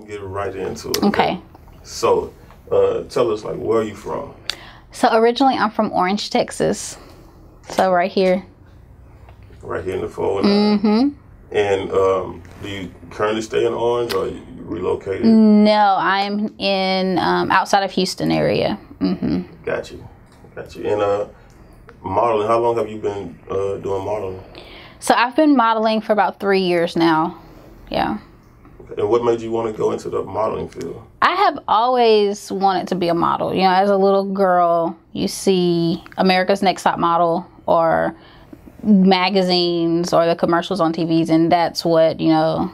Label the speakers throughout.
Speaker 1: gonna get right into it.
Speaker 2: Okay.
Speaker 1: So, tell us, like, where are you from?
Speaker 2: So originally, I'm from Orange, Texas. So right here.
Speaker 1: Right here in the 409. Mm-hmm. And do you currently stay in Orange, or you relocated?
Speaker 2: No, I'm in outside of Houston area. Mm-hmm.
Speaker 1: Got you. And modeling, how long have you been doing modeling?
Speaker 2: So I've been modeling for about 3 years now. Yeah.
Speaker 1: And what made you want to go into the modeling field?
Speaker 2: I have always wanted to be a model. You know, as a little girl, you see America's Next Top Model or magazines or the commercials on TVs, and that's what, you know,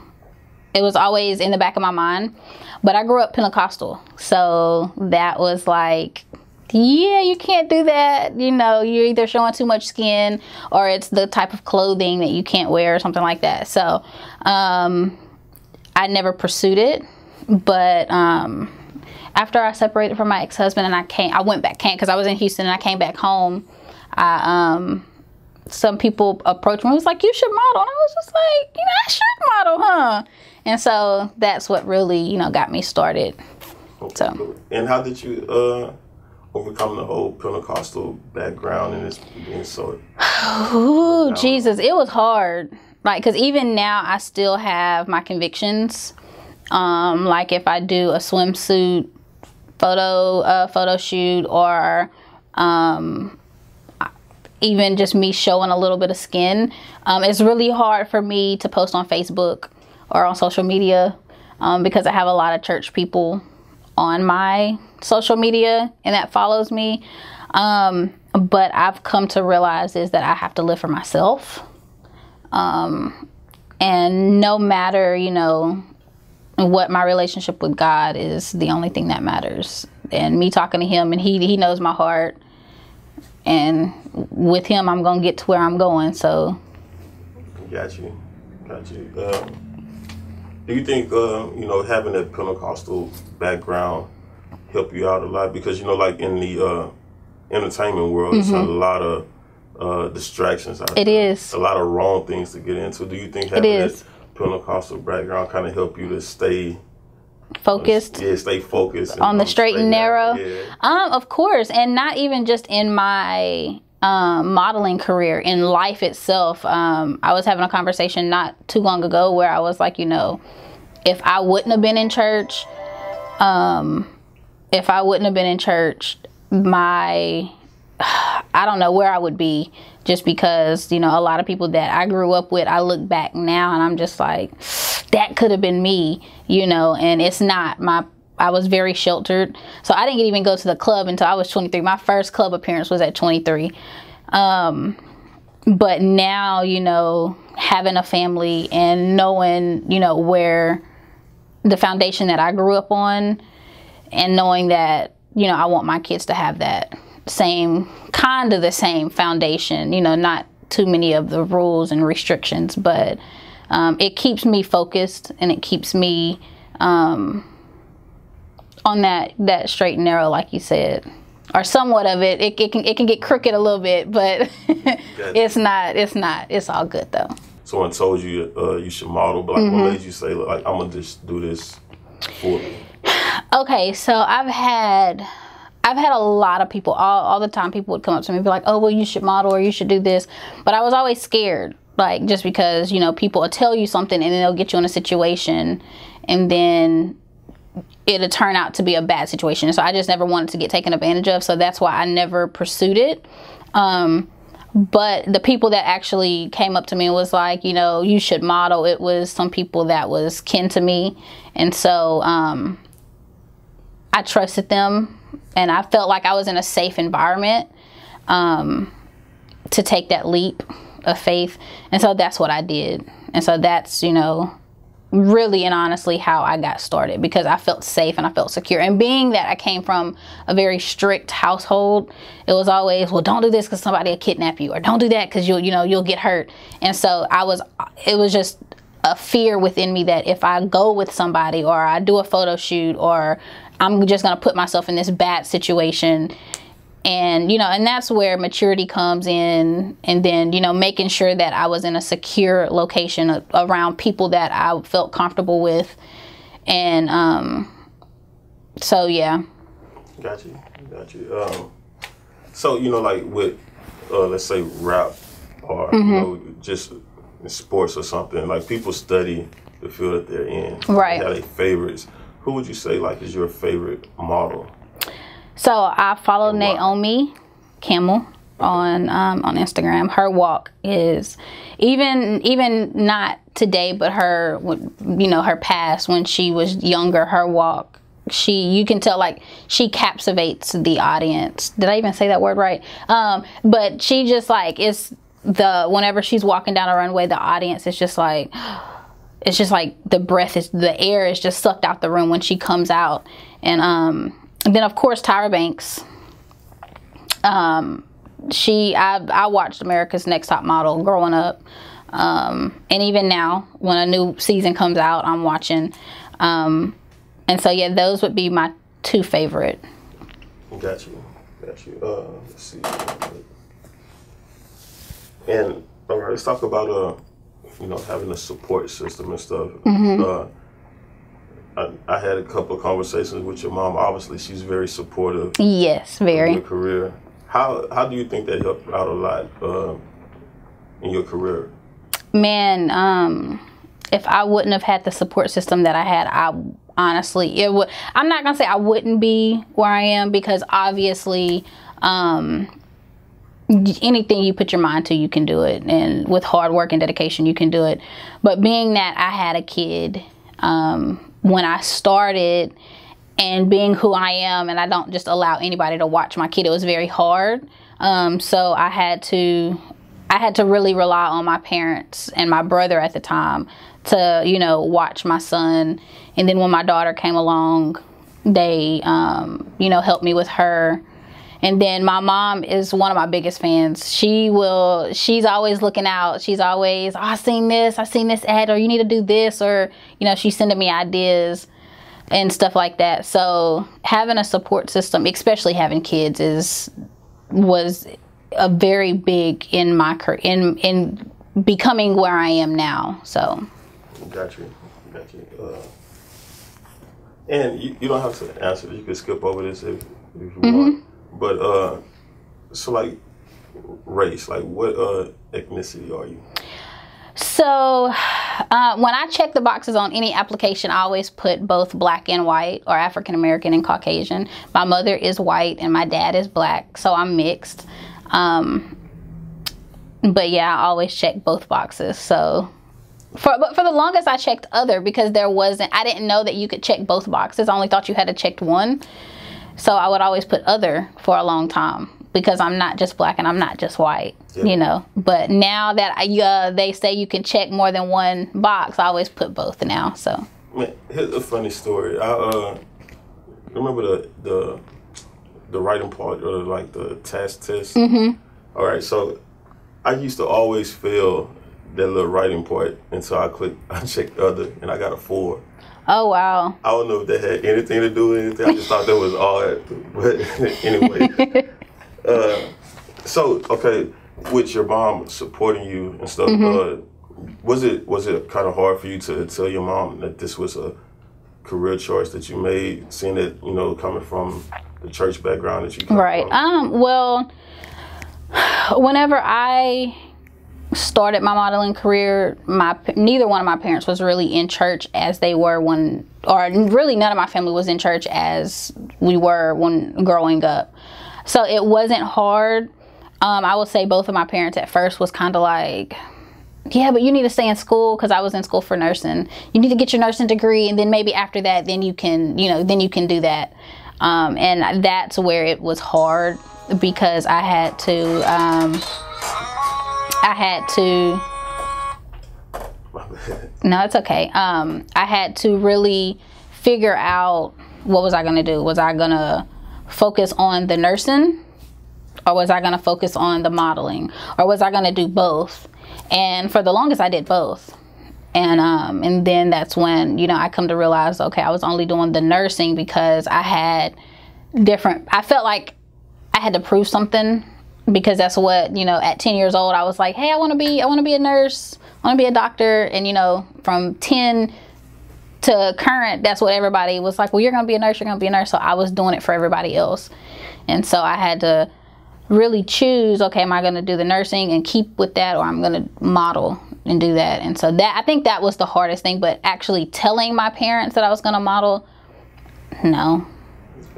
Speaker 2: it was always in the back of my mind. But I grew up Pentecostal, so that was like, yeah, you can't do that. You know, you're either showing too much skin or it's the type of clothing that you can't wear or something like that. So I never pursued it. But after I separated from my ex-husband and I went back, because I was in Houston and I came back home, some people approached me and was like, you should model. And I was just like, you know, I should model, huh? And so that's what really, you know, got me started.
Speaker 1: Okay.
Speaker 2: So.
Speaker 1: And how did you overcome the whole Pentecostal background and it's being so...
Speaker 2: Ooh, Jesus, it was hard. Like, because even now I still have my convictions. Like if I do a swimsuit photo shoot, or even just me showing a little bit of skin, it's really hard for me to post on Facebook or on social media because I have a lot of church people on my social media and that follows me. But I've come to realize is that I have to live for myself. And no matter, you know, what my relationship with God is, the only thing that matters. And me talking to him, and he knows my heart. And with him, I'm going to get to where I'm going, so.
Speaker 1: Got you. Do you think, you know, having that Pentecostal background help you out a lot? Because, you know, like in the entertainment world, it's a lot of distractions out there. It is. A lot of wrong things to get into. Do you think having that Pentecostal background kind of help you to stay focused? Stay focused.
Speaker 2: On the straight and narrow? Yeah. Of course. And not even just in my modeling career, in life itself. I was having a conversation not too long ago where I was like, you know, if I wouldn't have been in church, I don't know where I would be, just because, you know, a lot of people that I grew up with, I look back now and I'm just like, that could have been me, you know, and it's not. I was very sheltered. So I didn't even go to the club until I was 23. My first club appearance was at 23. But now, you know, having a family and knowing, you know, where the foundation that I grew up on, and knowing that, you know, I want my kids to have that same foundation, you know, not too many of the rules and restrictions, but it keeps me focused, and it keeps me on that straight and narrow, like you said, or somewhat of it. It can get crooked a little bit, but it's all good though. Someone
Speaker 1: told you you should model, but like, what made you say, like, I'm gonna just do this for me?
Speaker 2: Okay, so I've had a lot of people, all the time people would come up to me and be like, oh, well, you should model or you should do this. But I was always scared, like, just because, you know, people will tell you something and then they'll get you in a situation and then it'll turn out to be a bad situation. So I just never wanted to get taken advantage of. So that's why I never pursued it. But the people that actually came up to me and was like, you know, you should model, it was some people that was kin to me. And so I trusted them. And I felt like I was in a safe environment to take that leap of faith. And so that's what I did. And so that's, you know, really and honestly how I got started, because I felt safe and I felt secure. And being that I came from a very strict household, it was always, well, don't do this because somebody will kidnap you, or don't do that because you'll get hurt. And so it was just a fear within me that if I go with somebody or I do a photo shoot, or I'm just going to put myself in this bad situation. And, you know, and that's where maturity comes in. And then, you know, making sure that I was in a secure location around people that I felt comfortable with. And so yeah.
Speaker 1: Got you. So like with let's say rap or just in sports or something, like people study the field that they're in.
Speaker 2: Right.
Speaker 1: They have their favorites. Who would you say like is your favorite model?
Speaker 2: So I follow Naomi Campbell on Instagram. Her walk is even not today, but her her past when she was younger. Her walk, you can tell like she captivates the audience. Did I even say that word right? But she just like whenever she's walking down a runway, the audience is just like. It's just like the air is just sucked out the room when she comes out. And then of course Tyra Banks. I watched America's Next Top Model growing up. And even now when a new season comes out, I'm watching. And so yeah, those would be my two favorite.
Speaker 1: Got you. Let's see. And all right, let's talk about having a support system and stuff. I had a couple of conversations with your mom. Obviously, she's very supportive.
Speaker 2: Yes, very.
Speaker 1: Of your career. How do you think that helped out a lot in your career?
Speaker 2: Man, if I wouldn't have had the support system that I had, honestly, it would. I'm not gonna say I wouldn't be where I am, because obviously, anything you put your mind to, you can do it, and with hard work and dedication, you can do it. But being that I had a kid when I started, and being who I am, and I don't just allow anybody to watch my kid, it was very hard. So I had to really rely on my parents and my brother at the time to watch my son. And then when my daughter came along, they helped me with her. And then my mom is one of my biggest fans. She's always looking out. She's always, I seen this ad, or you need to do this, or, she's sending me ideas and stuff like that. So having a support system, especially having kids, was a very big in my career, in becoming where I am now. So.
Speaker 1: Got you. And you don't have to answer. You can skip over this if you want. But so like race, like what ethnicity are you?
Speaker 2: So when I check the boxes on any application, I always put both black and white, or African American and Caucasian. My mother is white and my dad is black, so I'm mixed. But yeah, I always check both boxes. So for the longest I checked other, because I didn't know that you could check both boxes. I only thought you had to check one. So I would always put other for a long time, because I'm not just black and I'm not just white, But now that they say you can check more than one box, I always put both now. So.
Speaker 1: Man, here's a funny story. I remember the writing part, or like the test. All right, so I used to always fail that little writing part until I checked other, and I got a 4.
Speaker 2: Oh, wow.
Speaker 1: I don't know if that had anything to do with anything. I just thought that was odd. But anyway. So, okay, with your mom supporting you and stuff, was it kind of hard for you to tell your mom that this was a career choice that you made, seeing that, coming from the church background that you come from?
Speaker 2: Well, whenever I started my modeling career, neither one of my parents was really in church as they were really none of my family was in church as we were when growing up. So it wasn't hard. I would say both of my parents at first was kind of like, yeah, but you need to stay in school, because I was in school for nursing. You need to get your nursing degree, and then maybe after that, then you can do that. And that's where it was hard, because I had to no, it's okay. I had to really figure out, what was I going to do? Was I going to focus on the nursing, or was I going to focus on the modeling, or was I going to do both? And for the longest, I did both. And then that's when, I come to realize, okay, I was only doing the nursing because I felt like I had to prove something, because that's what, at 10 years old, I was like, hey, I want to be a nurse, I want to be a doctor. And, from 10 to current, that's what everybody was like, well, you're gonna be a nurse, you're gonna be a nurse. So I was doing it for everybody else. And so I had to really choose, okay, am I gonna do the nursing and keep with that, or I'm gonna model and do that? And so that, I think that was the hardest thing. But actually telling my parents that I was gonna model, no.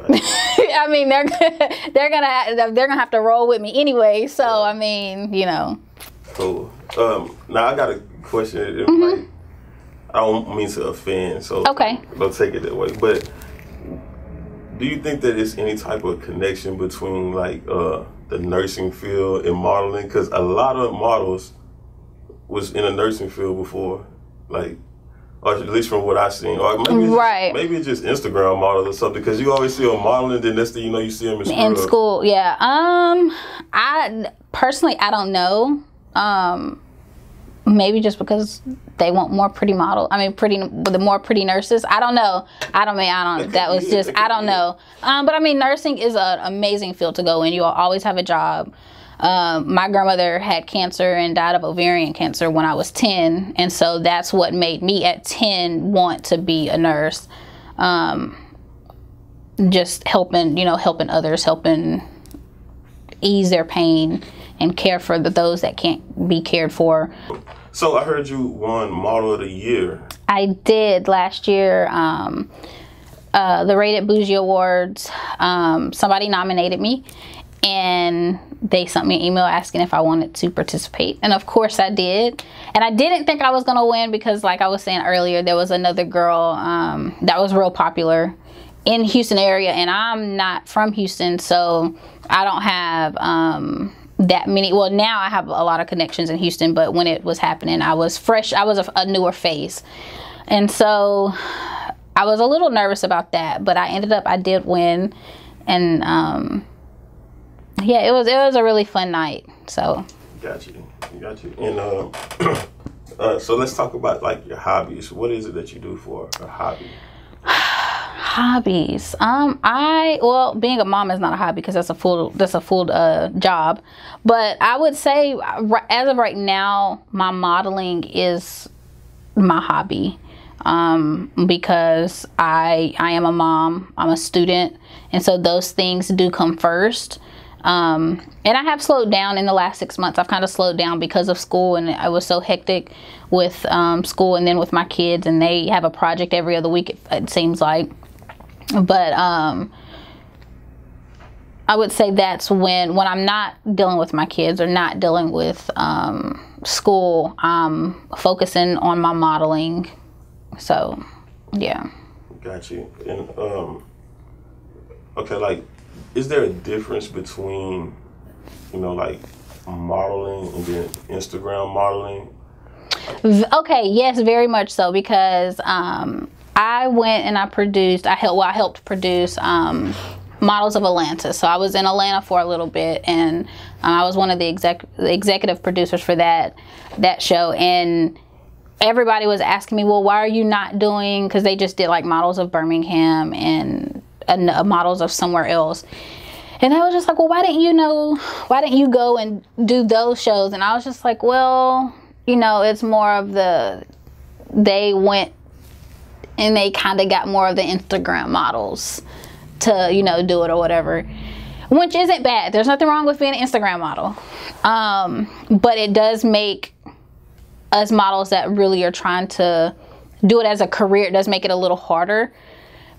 Speaker 2: I mean, they're gonna have to roll with me anyway. So I mean, you know.
Speaker 1: Cool. Now I got a question. I don't mean to offend, so
Speaker 2: okay,
Speaker 1: don't take it that way. But do you think that there's any type of connection between like the nursing field and modeling? Because a lot of models was in the nursing field before, like, or at least from what I've seen, or maybe it's just Instagram models or something. Because you always see them modeling, then next thing you know, you see them in
Speaker 2: school. Yeah. I personally, I don't know. Maybe just because they want more pretty model. I mean, the more pretty nurses. I don't know. That was just, I don't know. But I mean, nursing is an amazing field to go in. You will always have a job. My grandmother had cancer and died of ovarian cancer when I was 10. And so that's what made me at 10 want to be a nurse. Just helping others, helping ease their pain and care for those that can't be cared for.
Speaker 1: So I heard you won Model of the Year.
Speaker 2: I did last year. The Rated Bougie Awards, somebody nominated me, and they sent me an email asking if I wanted to participate. And of course I did. And I didn't think I was going to win because, like I was saying earlier, there was another girl that was real popular in Houston area, and I'm not from Houston, so I don't have that many. Well, now I have a lot of connections in Houston, but when it was happening, I was fresh. I was a newer face, and so I was a little nervous about that. But I did win, and yeah, it was a really fun night. So
Speaker 1: got you. And so let's talk about like your hobbies. What is it that you do for a hobby?
Speaker 2: Hobbies. Well, being a mom is not a hobby because that's a full job. But I would say, as of right now, my modeling is my hobby. Because I am a mom, I'm a student, and so those things do come first. And I have slowed down in the last 6 months. I've kind of slowed down because of school, and I was so hectic with school and then with my kids, and they have a project every other week, it seems like. But I would say that's when I'm not dealing with my kids or not dealing with school, I'm focusing on my modeling. So, yeah.
Speaker 1: Got you. And okay, like, is there a difference between, like modeling and then Instagram modeling?
Speaker 2: Okay, yes, very much so, because I went and I helped produce Models of Atlanta. So I was in Atlanta for a little bit, and I was one of the executive producers for that show. And everybody was asking me, well, why are you not doing, because they just did like Models of Birmingham and Models of somewhere else. And I was just like, well, why didn't you go and do those shows? And I was just like, well, it's more of they went and they kind of got more of the Instagram models to, do it or whatever, which isn't bad. There's nothing wrong with being an Instagram model. But it does make us models that really are trying to do it as a career, it does make it a little harder,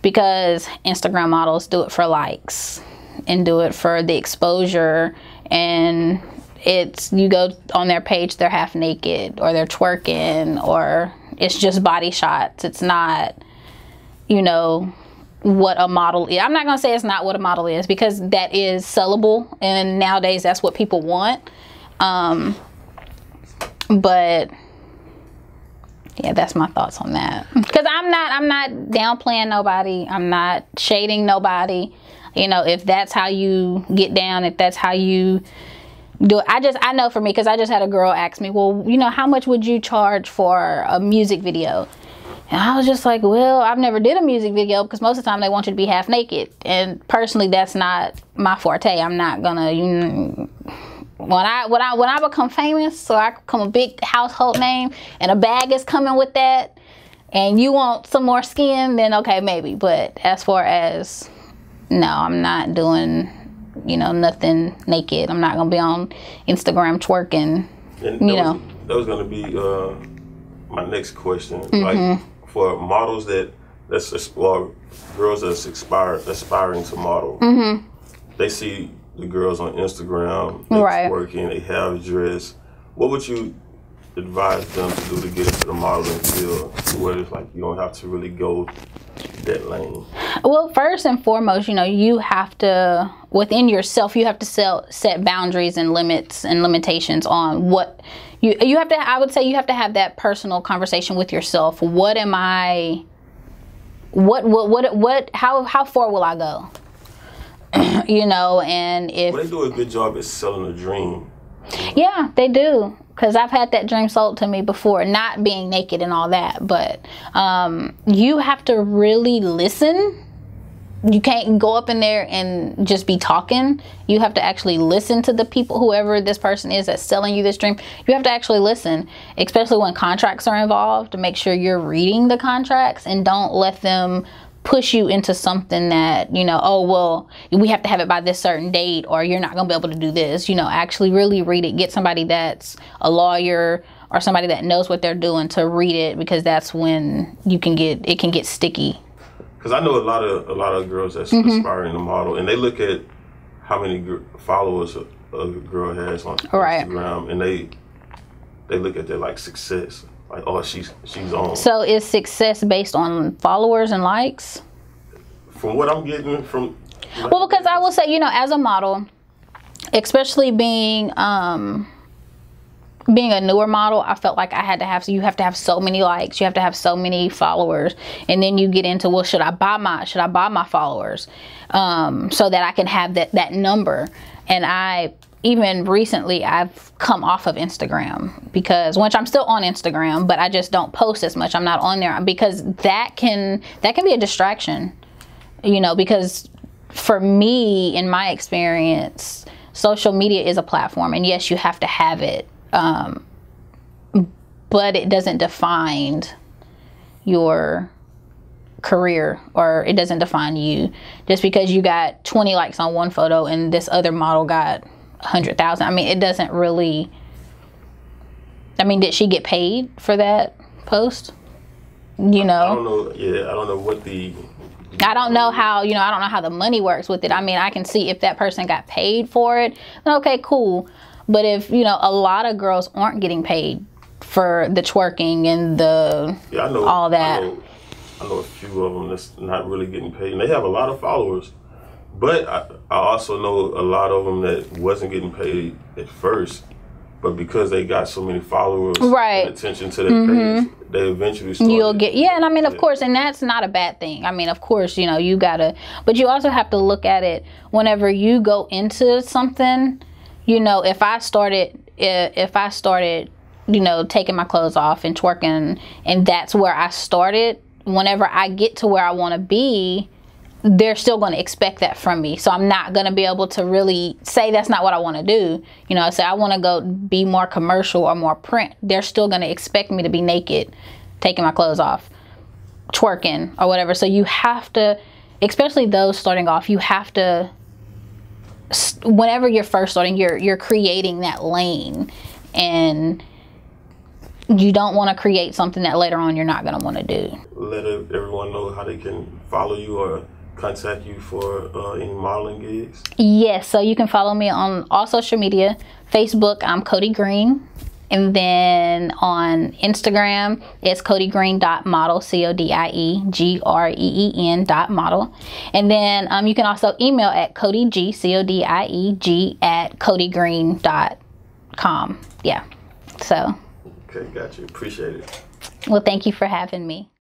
Speaker 2: because Instagram models do it for likes and do it for the exposure, and you go on their page, they're half naked or they're twerking, or it's just body shots. It's not, what a model is. I'm not gonna say it's not what a model is, because that is sellable, and nowadays that's what people want. But yeah, that's my thoughts on that. Because I'm not downplaying nobody. I'm not shading nobody. If that's how you get down, if that's how you do it. I know for me, because I just had a girl ask me, well, how much would you charge for a music video? And I was just like, well, I've never did a music video, because most of the time they want you to be half naked. And personally, that's not my forte. I'm not gonna, when I become famous, so I become a big household name, and a bag is coming with that, and you want some more skin, then okay, maybe. But as far as, no, I'm not doing, you know, nothing naked. I'm not gonna be on Instagram twerking. And
Speaker 1: that was gonna be my next question. Like for models or girls that's aspiring to model, they see the girls on Instagram, they working, they have dress. What would you advise them to do to get into the modeling field, where it's like you don't have to really go that lane?
Speaker 2: Well, first and foremost, you know, you have to, within yourself, you have to set boundaries and limits and limitations on what you have to. I would say you have to have that personal conversation with yourself. What am I? What? How far will I go? You know, and if
Speaker 1: they do a good job at selling a dream.
Speaker 2: Yeah, they do. Because I've had that dream sold to me before, not being naked and all that. But you have to really listen. You can't go up in there and just be talking. You have to actually listen to the people, whoever this person is that's selling you this dream. You have to actually listen, especially when contracts are involved, to make sure you're reading the contracts and don't let them push you into something that, you know, oh, well, we have to have it by this certain date, or you're not gonna be able to do this. You know, actually really read it. Get somebody that's a lawyer or somebody that knows what they're doing to read it, because that's when it can get sticky.
Speaker 1: Because I know a lot of girls that's aspiring to model, and they look at how many followers a girl has on Instagram, and they look at their like success. Like, oh, she's on.
Speaker 2: So is success based on followers and likes?
Speaker 1: From what I'm getting from...
Speaker 2: Well, because I will say, you know, as a model, especially being a newer model, I felt like you have to have so many likes, you have to have so many followers, and then you get into, well, should I buy my followers so that I can have that number? And even recently, I've come off of Instagram, because, which I'm still on Instagram, but I just don't post as much. I'm not on there because that can be a distraction, you know, because for me, in my experience, social media is a platform, and yes, you have to have it, but it doesn't define your career, or it doesn't define you. Just because you got 20 likes on one photo and this other model got 100,000. I mean, it doesn't really. I mean, did she get paid for that post? You know,
Speaker 1: I don't know. Yeah, I don't know what the.
Speaker 2: I don't know how, you know, I don't know how the money works with it. I mean, I can see if that person got paid for it, then okay, cool. But if, you know, a lot of girls aren't getting paid for the twerking and all that.
Speaker 1: I know a few of them that's not really getting paid, and they have a lot of followers. But I also know a lot of them that wasn't getting paid at first, but because they got so many followers and attention to their page, they eventually started.
Speaker 2: You'll get, and I mean, of course, and that's not a bad thing. I mean, of course, you know, you gotta, but you also have to look at it whenever you go into something. You know, if I started, you know, taking my clothes off and twerking, and that's where I started, whenever I get to where I want to be, they're still going to expect that from me. So I'm not going to be able to really say that's not what I want to do. You know, say I want to go be more commercial or more print. They're still going to expect me to be naked, taking my clothes off, twerking or whatever. So you have to, especially those starting off, you have to, whenever you're first starting, you're creating that lane, and you don't want to create something that later on you're not going to want to do.
Speaker 1: Let everyone know how they can follow you or contact you for any modeling gigs. Yes,
Speaker 2: so you can follow me on all social media. Facebook, I'm Codie Green. And then on Instagram, it's codiegreen.model, CODIEGREEN.model. And then you can also email at CodieG, CODIEG, at codiegreen.com. Yeah, so.
Speaker 1: Okay, got you. Appreciate it.
Speaker 2: Well, thank you for having me.